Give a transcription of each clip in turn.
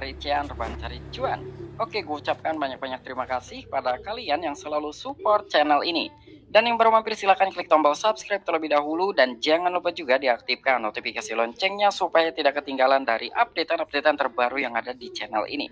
cari cuan, rebahan cari cuan. Oke, gue ucapkan banyak-banyak terima kasih pada kalian yang selalu support channel ini. Dan yang baru mampir silahkan klik tombol subscribe terlebih dahulu dan jangan lupa juga diaktifkan notifikasi loncengnya supaya tidak ketinggalan dari updatean-updatean terbaru yang ada di channel ini.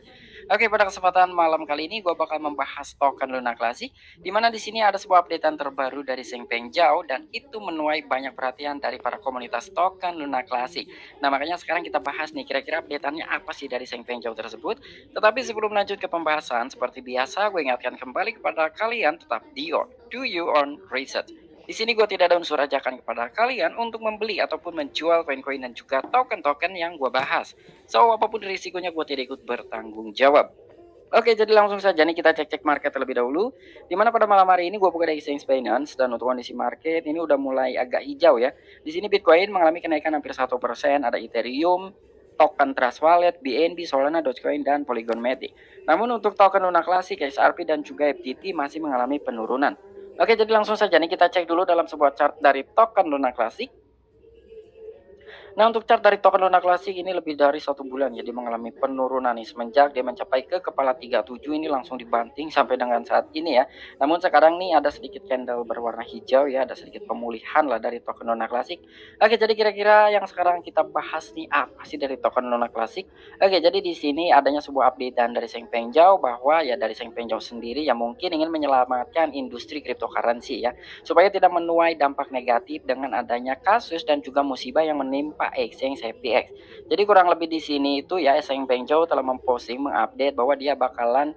Oke, pada kesempatan malam kali ini gue bakal membahas token Luna Classic, di mana di sini ada sebuah updatean terbaru dari Zheng Pengzhao dan itu menuai banyak perhatian dari para komunitas token Luna Classic. Nah, makanya sekarang kita bahas nih kira-kira updateannya apa sih dari Zheng Pengzhao tersebut. Tetapi sebelum lanjut ke pembahasan, seperti biasa gue ingatkan kembali kepada kalian tetap do your own research. Di sini gue tidak ada unsur ajakan kepada kalian untuk membeli ataupun menjual koin-koin dan juga token-token yang gue bahas. So, apapun risikonya gue tidak ikut bertanggung jawab. Oke, jadi langsung saja nih kita cek-cek market terlebih dahulu. Dimana pada malam hari ini gue buka dari exchange Binance dan untuk kondisi market ini udah mulai agak hijau ya. Di sini Bitcoin mengalami kenaikan hampir 1%, ada Ethereum, token Trust Wallet, BNB, Solana, Dogecoin, dan Polygon Matic. Namun untuk token Luna Classic, XRP, dan juga FTT masih mengalami penurunan. Oke, jadi langsung saja nih kita cek dulu dalam sebuah chart dari token Luna Classic. Nah, untuk chart dari token Luna Classic ini lebih dari 1 bulan jadi mengalami penurunan nih semenjak dia mencapai ke kepala 37 ini langsung dibanting sampai dengan saat ini ya. Namun sekarang nih ada sedikit candle berwarna hijau ya, ada sedikit pemulihan lah dari token Luna Classic. Oke, jadi kira-kira yang sekarang kita bahas nih apa sih dari token Luna Classic? Oke, jadi di sini adanya sebuah updatean dari Zheng Pengzhao bahwa ya dari Zheng Pengzhao sendiri yang mungkin ingin menyelamatkan industri cryptocurrency ya, supaya tidak menuai dampak negatif dengan adanya kasus dan juga musibah yang menimpa exchange FTX. Jadi kurang lebih di sini itu ya Zheng Pengzhao telah memposting mengupdate bahwa dia bakalan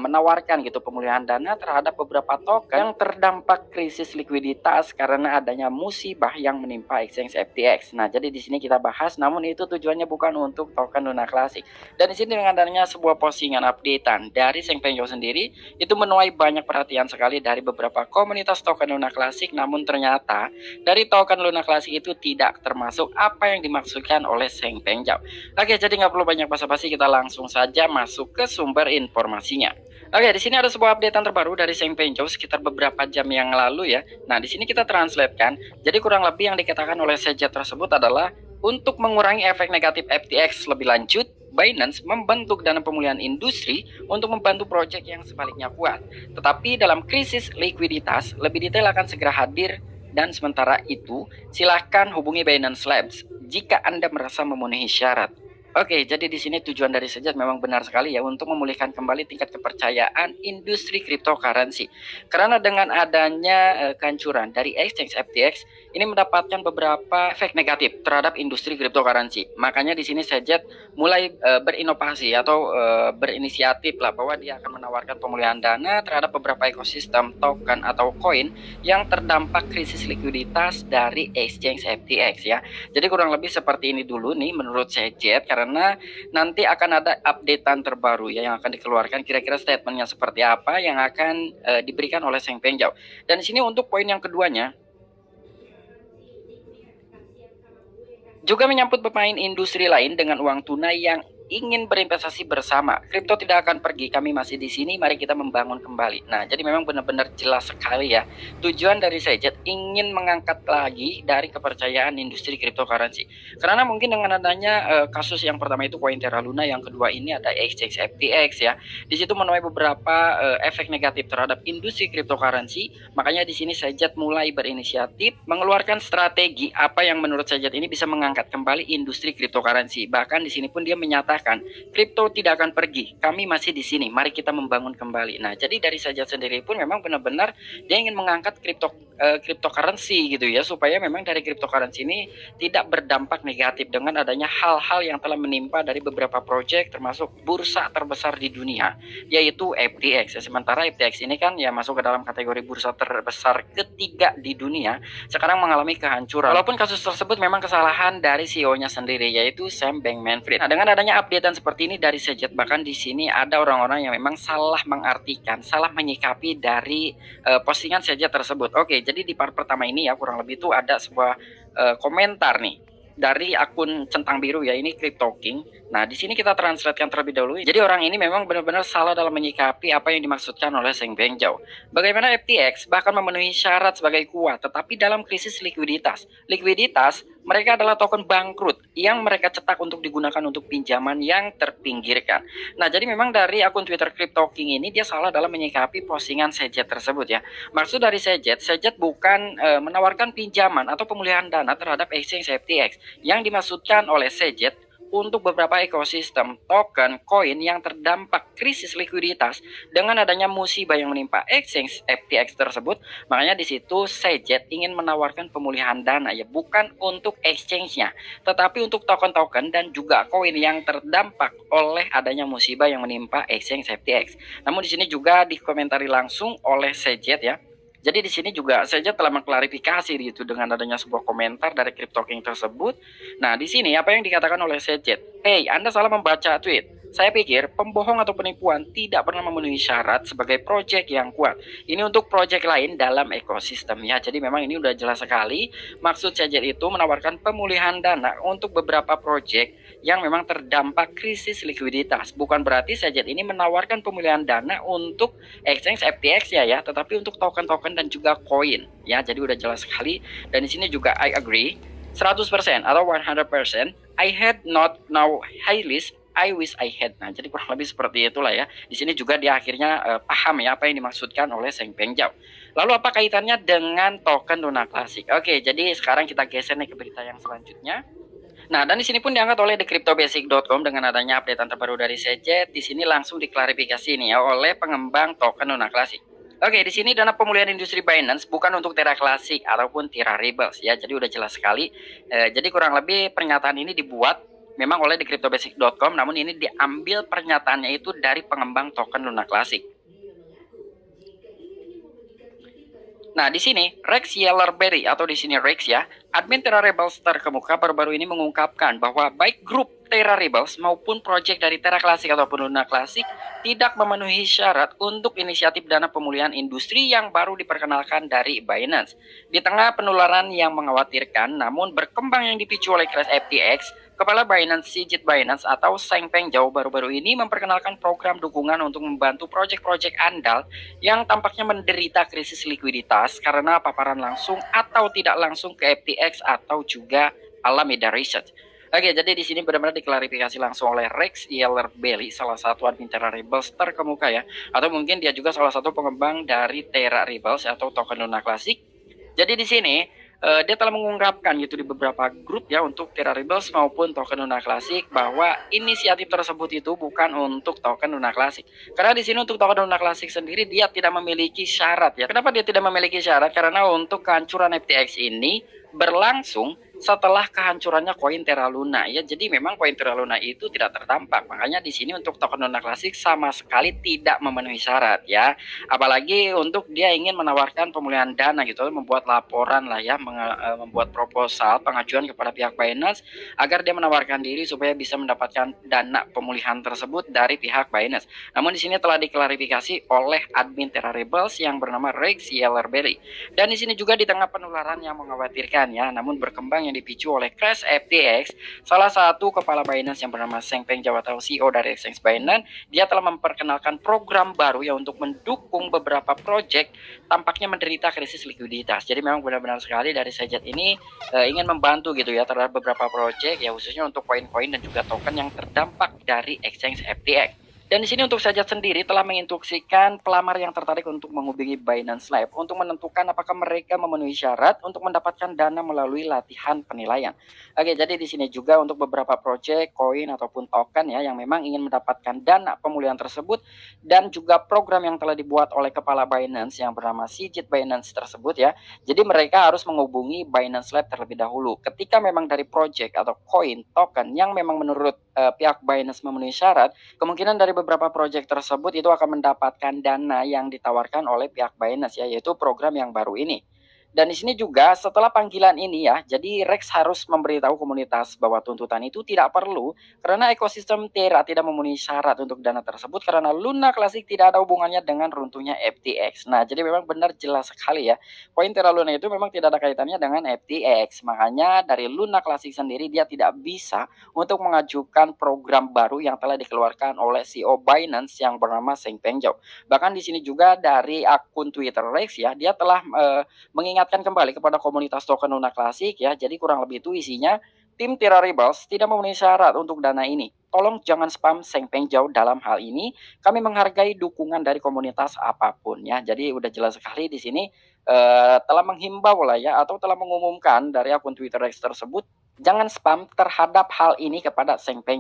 menawarkan gitu pemulihan dana terhadap beberapa token yang terdampak krisis likuiditas karena adanya musibah yang menimpa exchange FTX. Nah, jadi di sini kita bahas, namun itu tujuannya bukan untuk token Luna Classic. Dan di sini dengan adanya sebuah postingan updatean dari Zheng Pengzhao sendiri itu menuai banyak perhatian sekali dari beberapa komunitas token Luna Classic, namun ternyata dari token Luna Classic itu tidak termasuk apa yang dimaksudkan oleh Zheng Pengzhao. Oke, jadi nggak perlu banyak basa-basi, kita langsung saja masuk ke sumber informasinya. Oke, di sini ada sebuah updatean terbaru dari Zheng Pengzhao sekitar beberapa jam yang lalu ya. Nah, di sini kita translatekan. Jadi kurang lebih yang dikatakan oleh Sejat tersebut adalah untuk mengurangi efek negatif FTX lebih lanjut, Binance membentuk dana pemulihan industri untuk membantu proyek yang sebaliknya kuat. Tetapi dalam krisis likuiditas, lebih detail akan segera hadir dan sementara itu, silahkan hubungi Binance Labs jika Anda merasa memenuhi syarat. Oke, jadi di sini tujuan dari Sejat memang benar sekali ya untuk memulihkan kembali tingkat kepercayaan industri cryptocurrency. Karena dengan adanya kehancuran dari exchange FTX ini mendapatkan beberapa efek negatif terhadap industri cryptocurrency. Makanya di sini Sejat mulai berinovasi atau berinisiatif lah bahwa dia akan menawarkan pemulihan dana terhadap beberapa ekosistem token atau koin yang terdampak krisis likuiditas dari exchange FTX ya. Jadi kurang lebih seperti ini dulu nih menurut Sejat, karena nanti akan ada updatean terbaru ya yang akan dikeluarkan, kira-kira statementnya seperti apa yang akan diberikan oleh Zheng Pengzhao. Dan di sini untuk poin yang keduanya juga menyambut pemain industri lain dengan uang tunai yang ingin berinvestasi bersama. Kripto tidak akan pergi, kami masih di sini, mari kita membangun kembali. Nah, jadi memang benar-benar jelas sekali ya. Tujuan dari Sejat ingin mengangkat lagi dari kepercayaan industri cryptocurrency. Karena mungkin dengan adanya kasus yang pertama itu koin Terra Luna, yang kedua ini ada exchange FTX ya. Di situ menuai beberapa efek negatif terhadap industri cryptocurrency. Makanya di sini Sejat mulai berinisiatif mengeluarkan strategi apa yang menurut Sejat ini bisa mengangkat kembali industri cryptocurrency. Bahkan di sini pun dia menyatakan kripto tidak akan pergi, kami masih di sini, mari kita membangun kembali. Nah, jadi dari Sejat sendiri pun memang benar-benar dia ingin mengangkat cryptocurrency gitu ya, supaya memang dari cryptocurrency ini tidak berdampak negatif dengan adanya hal-hal yang telah menimpa dari beberapa proyek termasuk bursa terbesar di dunia yaitu FTX. Sementara FTX ini kan ya masuk ke dalam kategori bursa terbesar ketiga di dunia, sekarang mengalami kehancuran. Walaupun kasus tersebut memang kesalahan dari CEO-nya sendiri yaitu Sam Bankman-Fried. Nah, dengan adanya updatean seperti ini dari Sejat, bahkan di sini ada orang-orang yang memang salah mengartikan, salah menyikapi dari postingan Sejat tersebut. Oke, jadi di part pertama ini ya kurang lebih itu ada sebuah komentar nih dari akun centang biru ya, ini Crypto King. Nah, di sini kita translatekan terlebih dahulu. Jadi orang ini memang benar-benar salah dalam menyikapi apa yang dimaksudkan oleh Zheng Pengzhao. Bagaimana FTX bahkan memenuhi syarat sebagai kuat, tetapi dalam krisis likuiditas. Likuiditas mereka adalah token bangkrut yang mereka cetak untuk digunakan untuk pinjaman yang terpinggirkan. Nah, jadi memang dari akun Twitter Crypto King ini dia salah dalam menyikapi postingan Sejet tersebut ya. Maksud dari Sejet bukan menawarkan pinjaman atau pemulihan dana terhadap exchange FTX. Yang dimaksudkan oleh Sejet untuk beberapa ekosistem token koin yang terdampak krisis likuiditas dengan adanya musibah yang menimpa exchange FTX tersebut. Makanya di situ Sejet ingin menawarkan pemulihan dana ya, bukan untuk exchange-nya, tetapi untuk token-token dan juga koin yang terdampak oleh adanya musibah yang menimpa exchange FTX. Namun di sini juga dikomentari langsung oleh Sejet ya. Jadi di sini juga saja telah mengklarifikasi gitu dengan adanya sebuah komentar dari Crypto King tersebut. Nah, di sini apa yang dikatakan oleh Sejet? Hey, Anda salah membaca tweet. Saya pikir pembohong atau penipuan tidak pernah memenuhi syarat sebagai proyek yang kuat. Ini untuk proyek lain dalam ekosistem ya. Jadi memang ini udah jelas sekali. Maksud Sejet itu menawarkan pemulihan dana untuk beberapa proyek yang memang terdampak krisis likuiditas. Bukan berarti Sejet ini menawarkan pemulihan dana untuk exchange FTX ya, tetapi untuk token-token dan juga koin ya. Jadi udah jelas sekali. Dan di sini juga I agree 100% atau 100%. I had not know Hailis, I wish I had. Nah, jadi kurang lebih seperti itulah ya. Di sini juga dia akhirnya paham ya apa yang dimaksudkan oleh Seng Pengjau. Lalu apa kaitannya dengan token Luna Classic? Oke, jadi sekarang kita geser nih ke berita yang selanjutnya. Nah, dan di sini pun diangkat oleh thecryptobasic.com dengan adanya update terbaru dari Sejet. Di sini langsung diklarifikasi nih ya oleh pengembang token Luna Classic. Oke, di sini dana pemulihan industri Binance bukan untuk Terra Classic ataupun Terra Rebels ya. Jadi udah jelas sekali. Jadi kurang lebih pernyataan ini dibuat memang oleh thecryptobasic.com, namun ini diambil pernyataannya itu dari pengembang token Luna Classic. Nah, di sini Rex Yellerberry atau di sini Rex ya, admin Terra Rebels terkemuka baru-baru ini mengungkapkan bahwa baik grup Terra Rebels maupun proyek dari Terra Classic ataupun Luna Classic tidak memenuhi syarat untuk inisiatif dana pemulihan industri yang baru diperkenalkan dari Binance. Di tengah penularan yang mengkhawatirkan namun berkembang yang dipicu oleh crash FTX, Kepala Binance Sigit Binance atau Seng Pengjau baru-baru ini memperkenalkan program dukungan untuk membantu proyek-proyek andal yang tampaknya menderita krisis likuiditas karena paparan langsung atau tidak langsung ke FTX atau juga Alameda Research. Oke, jadi di sini benar-benar diklarifikasi langsung oleh Rex Yellerberry, salah satu admin Terra Rebels terkemuka ya, atau mungkin dia juga salah satu pengembang dari Terra Rebels atau token Luna Classic. Jadi di sini dia telah mengungkapkan gitu di beberapa grup ya untuk Terra Rebels maupun token Luna Classic bahwa inisiatif tersebut itu bukan untuk token Luna Classic. Karena di sini untuk token Luna Classic sendiri dia tidak memiliki syarat ya. Kenapa dia tidak memiliki syarat? Karena untuk kehancuran FTX ini berlangsung setelah kehancurannya koin Terra Luna ya. Jadi memang koin Terra Luna itu tidak terdampak. Makanya di sini untuk token Luna Classic sama sekali tidak memenuhi syarat ya. Apalagi untuk dia ingin menawarkan pemulihan dana gitu, membuat laporan lah ya, membuat proposal pengajuan kepada pihak Binance agar dia menawarkan diri supaya bisa mendapatkan dana pemulihan tersebut dari pihak Binance. Namun di sini telah diklarifikasi oleh admin Terra Rebels yang bernama Rex Yellerberry. Dan di sini juga di tengah penularan yang mengkhawatirkan ya, namun berkembang yang dipicu oleh crash FTX, salah satu kepala Binance yang bernama Seng Pengjau atau CEO dari exchange Binance, dia telah memperkenalkan program baru ya untuk mendukung beberapa proyek tampaknya menderita krisis likuiditas. Jadi memang benar-benar sekali dari Sejet ini ingin membantu gitu ya terhadap beberapa proyek ya, khususnya untuk koin-koin dan juga token yang terdampak dari exchange FTX. Dan di sini untuk Sejet sendiri telah menginstruksikan pelamar yang tertarik untuk menghubungi Binance Live untuk menentukan apakah mereka memenuhi syarat untuk mendapatkan dana melalui latihan penilaian. Oke, jadi di sini juga untuk beberapa proyek, koin ataupun token ya yang memang ingin mendapatkan dana pemulihan tersebut dan juga program yang telah dibuat oleh kepala Binance yang bernama Sigit Binance tersebut ya. Jadi mereka harus menghubungi Binance Live terlebih dahulu. Ketika memang dari proyek atau koin, token yang memang menurut pihak Binance memenuhi syarat, kemungkinan dari beberapa proyek tersebut itu akan mendapatkan dana yang ditawarkan oleh pihak Binance ya, yaitu program yang baru ini. Dan di sini juga setelah panggilan ini ya, jadi Rex harus memberitahu komunitas bahwa tuntutan itu tidak perlu karena ekosistem Terra tidak memenuhi syarat untuk dana tersebut karena Luna Classic tidak ada hubungannya dengan runtuhnya FTX. Nah, jadi memang benar jelas sekali ya. Koin Terra Luna itu memang tidak ada kaitannya dengan FTX. Makanya dari Luna Classic sendiri dia tidak bisa untuk mengajukan program baru yang telah dikeluarkan oleh CEO Binance yang bernama Seng Pengjau. Bahkan di sini juga dari akun Twitter Rex ya, dia telah mengingatkan mengingatkan kembali kepada komunitas token Luna Classic ya. Jadi kurang lebih itu isinya. Tim Tira Rebels tidak memenuhi syarat untuk dana ini. Tolong jangan spam Seng Peng Jauh dalam hal ini. Kami menghargai dukungan dari komunitas apapun ya. Jadi udah jelas sekali di sini telah menghimbau lah ya, atau telah mengumumkan dari akun Twitter X tersebut, jangan spam terhadap hal ini kepada Seng Peng